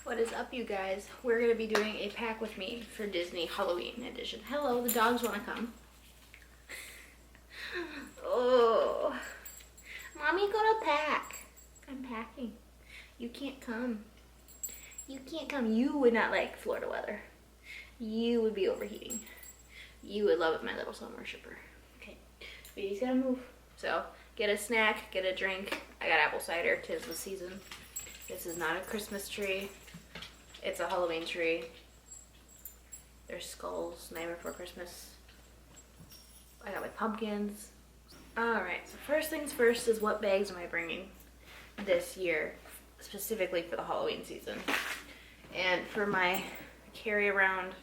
What is up, you guys? We're going to be doing a pack with me for Disney Halloween edition. Hello, the dogs want to come. Oh, Mommy got a pack. I'm packing. You can't come. You can't come. You would not like Florida weather. You would be overheating. You would love it, my little sun worshiper. Okay, baby's gotta move. So, get a snack, get a drink. I got apple cider, 'tis the season. This is not a Christmas tree. It's a Halloween tree. There's skulls, Nightmare Before Christmas. I got my pumpkins. Alright, so first things first is what bags am I bringing this year, specifically for the Halloween season. And for my carry around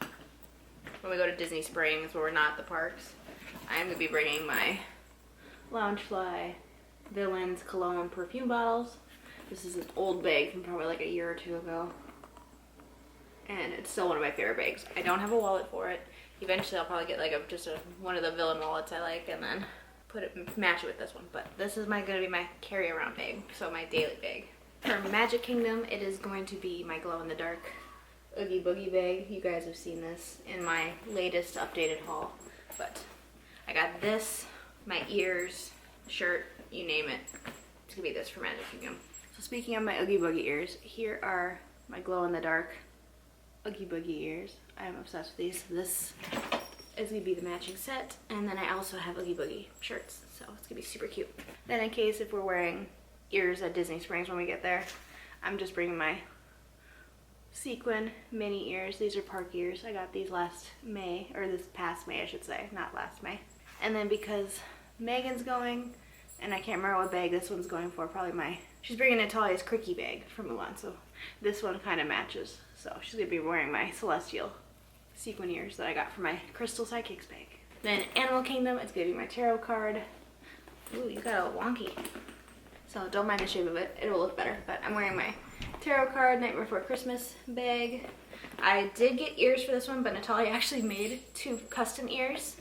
when we go to Disney Springs, where we're not at the parks, I'm going to be bringing my Loungefly, Villains, Cologne, perfume bottles. This is an old bag from probably like a year or two ago. And it's still one of my favorite bags. I don't have a wallet for it. Eventually I'll probably get like one of the Villain wallets I like and then match it with this one. But this is gonna be my carry around bag, so my daily bag. For Magic Kingdom, it is going to be my glow in the dark Oogie Boogie bag. You guys have seen this in my latest updated haul. But I got this, my ears, shirt, you name it. It's gonna be this for Magic Kingdom. So speaking of my Oogie Boogie ears, here are my glow in the dark Oogie Boogie ears. I'm obsessed with these. This is gonna be the matching set, and then I also have Oogie Boogie shirts, so it's gonna be super cute. Then in case if we're wearing ears at Disney Springs when we get there, I'm just bringing my sequin mini ears. These are park ears. I got these last May, or this past May I should say, not last May. And then because Megan's going, and I can't remember what bag this one's going for, she's bringing Natalia's Cricky bag from Mulan, so this one kind of matches. So she's gonna be wearing my Celestial sequin ears that I got from my Crystal Sidekicks bag. Then Animal Kingdom, it's gonna be my tarot card. Ooh, you got a wonky. So don't mind the shape of it, it'll look better. But I'm wearing my tarot card Nightmare Before Christmas bag. I did get ears for this one, but Natalia actually made 2 custom ears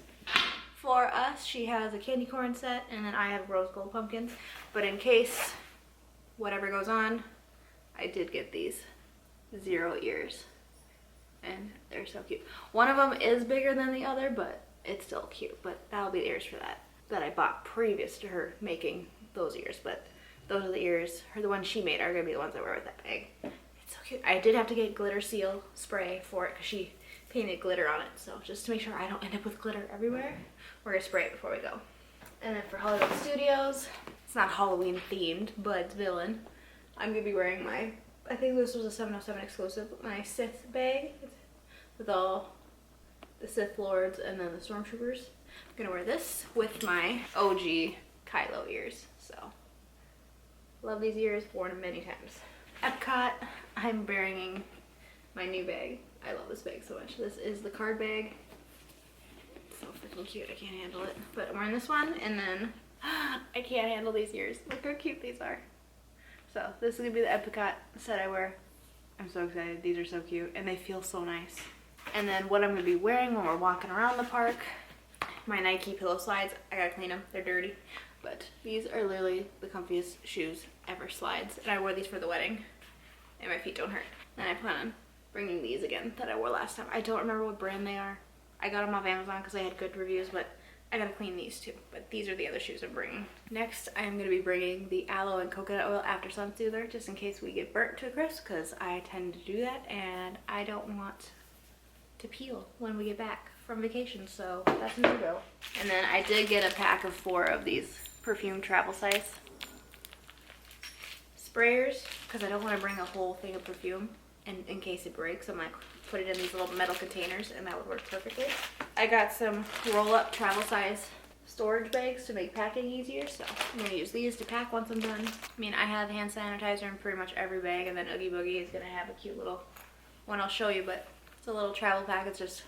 for us. She has a candy corn set, and then I have rose gold pumpkins. But in case whatever goes on, I did get these 0 ears, and they're so cute. One of them is bigger than the other, but it's still cute. But that'll be the ears for that I bought previous to her making those ears. But those are the ears, the ones she made are gonna be the ones I wear with that bag. It's so cute. I did have to get glitter seal spray for it because she painted glitter on it. So just to make sure I don't end up with glitter everywhere, we're gonna spray it before we go. And then for Hollywood Studios, it's not Halloween themed, but it's Villain. I'm gonna be wearing my, I think this was a 707 exclusive, my Sith bag with all the Sith Lords and then the Stormtroopers. I'm gonna wear this with my OG Kylo ears. So, love these ears, worn them many times. Epcot, I'm bringing my new bag. I love this bag so much. This is the card bag. It's so freaking cute, I can't handle it. But I'm wearing this one, and then, I can't handle these ears. Look how cute these are. So this is gonna be the Epcot set I wear. I'm so excited. These are so cute and they feel so nice. And then what I'm gonna be wearing when we're walking around the park, my Nike pillow slides. I gotta clean them, they're dirty. But these are literally the comfiest shoes ever, slides. And I wore these for the wedding and my feet don't hurt. And I plan on bringing these again that I wore last time. I don't remember what brand they are. I got them off Amazon because they had good reviews, but I gotta clean these too, but these are the other shoes I'm bringing. Next, I'm gonna be bringing the aloe and coconut oil after sun soother, just in case we get burnt to a crisp, because I tend to do that, and I don't want to peel when we get back from vacation, so that's a no-go. And then I did get a pack of 4 of these perfume travel size sprayers, because I don't want to bring a whole thing of perfume in case it breaks. I'm like, put it in these little metal containers and that would work perfectly. I got some roll-up travel size storage bags to make packing easier, so I'm going to use these to pack once I'm done. I mean, I have hand sanitizer in pretty much every bag, and then Oogie Boogie is going to have a cute little one I'll show you, but it's a little travel pack. It's just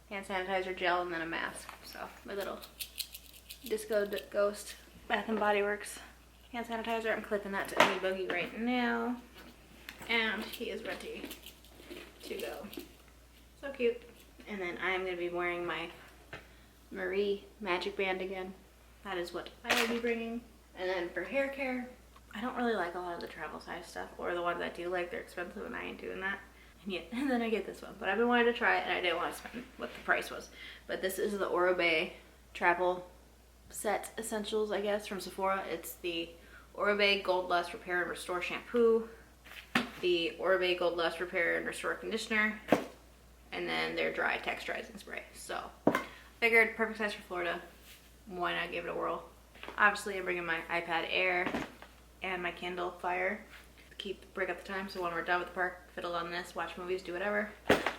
hand sanitizer, gel, and then a mask. So my little Disco Ghost Bath & Body Works hand sanitizer, I'm clipping that to Oogie Boogie right now, and he is ready to go. So cute. And then I'm going to be wearing my Marie magic band again. That is what I will be bringing. And then for hair care, I don't really like a lot of the travel size stuff, or the ones I do like, they're expensive and I ain't doing that. And then I get this one, but I've been wanting to try it and I didn't want to spend what the price was. But this is the Oribe travel set essentials, I guess, from Sephora. It's the Oribe Gold Lust Repair and Restore shampoo, the Oribe Gold Lust Repair and Restore conditioner, and then their dry texturizing spray. So figured perfect size for Florida. Why not give it a whirl? Obviously I'm bringing my iPad Air and my Kindle Fire to break up the time, so when we're done with the park, fiddle on this, watch movies, do whatever.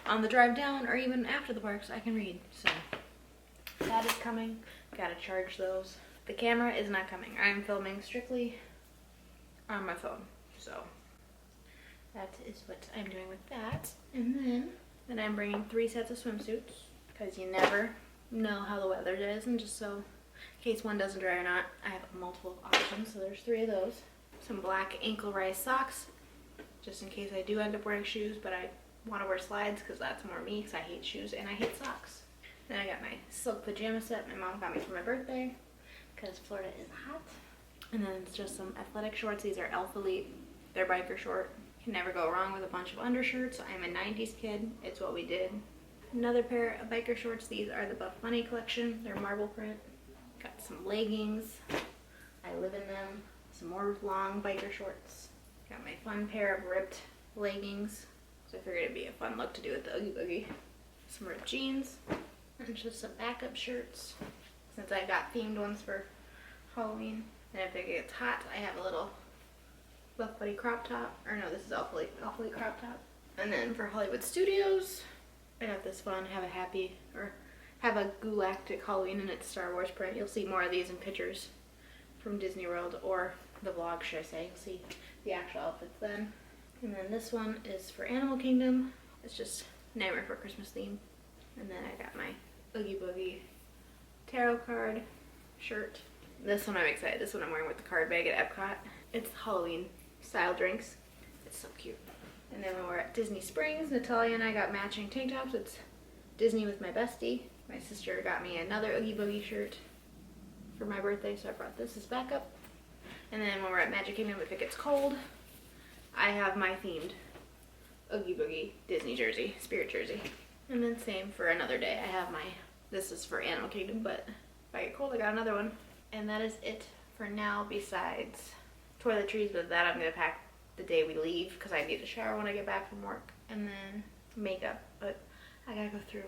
On the drive down or even after the parks, I can read. So that is coming. Gotta charge those. The camera is not coming. I am filming strictly on my phone. So that is what I'm doing with that. And then I'm bringing 3 sets of swimsuits, because you never know how the weather is, and just so in case one doesn't dry or not, I have multiple options. So there's 3 of those. Some black ankle rise socks, just in case I do end up wearing shoes, but I want to wear slides because that's more me, because I hate shoes and I hate socks. Then I got my silk pajama set my mom got me for my birthday because Florida is hot. And then it's just some athletic shorts. These are Elf Elite. They're biker short. Can never go wrong with a bunch of undershirts. I'm a 90s kid. It's what we did. Another pair of biker shorts. These are the Buff Bunny collection. They're marble print. Got some leggings. I live in them. Some more long biker shorts. Got my fun pair of ripped leggings. So I figured it'd be a fun look to do with the Oogie Boogie. Some ripped jeans. And just some backup shirts. Since I got themed ones for Halloween. And if it gets hot, I have a little Buff Bunny crop top. Or no, this is Elf Elite crop top. And then for Hollywood Studios, I got this fun, have a galactic Halloween and it's Star Wars print. You'll see more of these in pictures from Disney World, or the vlog, should I say. You'll see the actual outfits then. And then this one is for Animal Kingdom. It's just Nightmare Before Christmas theme. And then I got my Oogie Boogie tarot card shirt. This one I'm excited. This one I'm wearing with the card bag at Epcot. It's Halloween style drinks. It's so cute. And then when we're at Disney Springs, Natalia and I got matching tank tops. It's Disney with my bestie. My sister got me another Oogie Boogie shirt for my birthday, so I brought this as backup. And then when we're at Magic Kingdom, if it gets cold, I have my themed Oogie Boogie Disney jersey, Spirit jersey. And then same for another day. I have this is for Animal Kingdom, but if I get cold, I got another one. And that is it for now, besides toiletries, but that I'm gonna pack the day we leave because I need a shower when I get back from work. And then makeup, but I gotta go through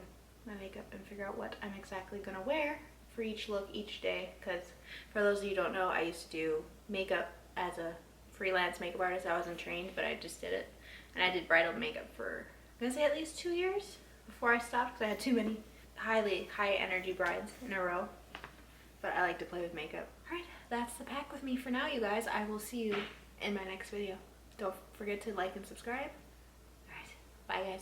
my makeup and figure out what I'm exactly gonna wear for each look each day, because for those of you who don't know, I used to do makeup as a freelance makeup artist. I wasn't trained, but I just did it. And I did bridal makeup for, I'm gonna say at least 2 years before I stopped, because I had too many high energy brides in a row. But I like to play with makeup. Alright, that's the pack with me for now, you guys. I will see you in my next video. Don't forget to like and subscribe. Alright, bye guys.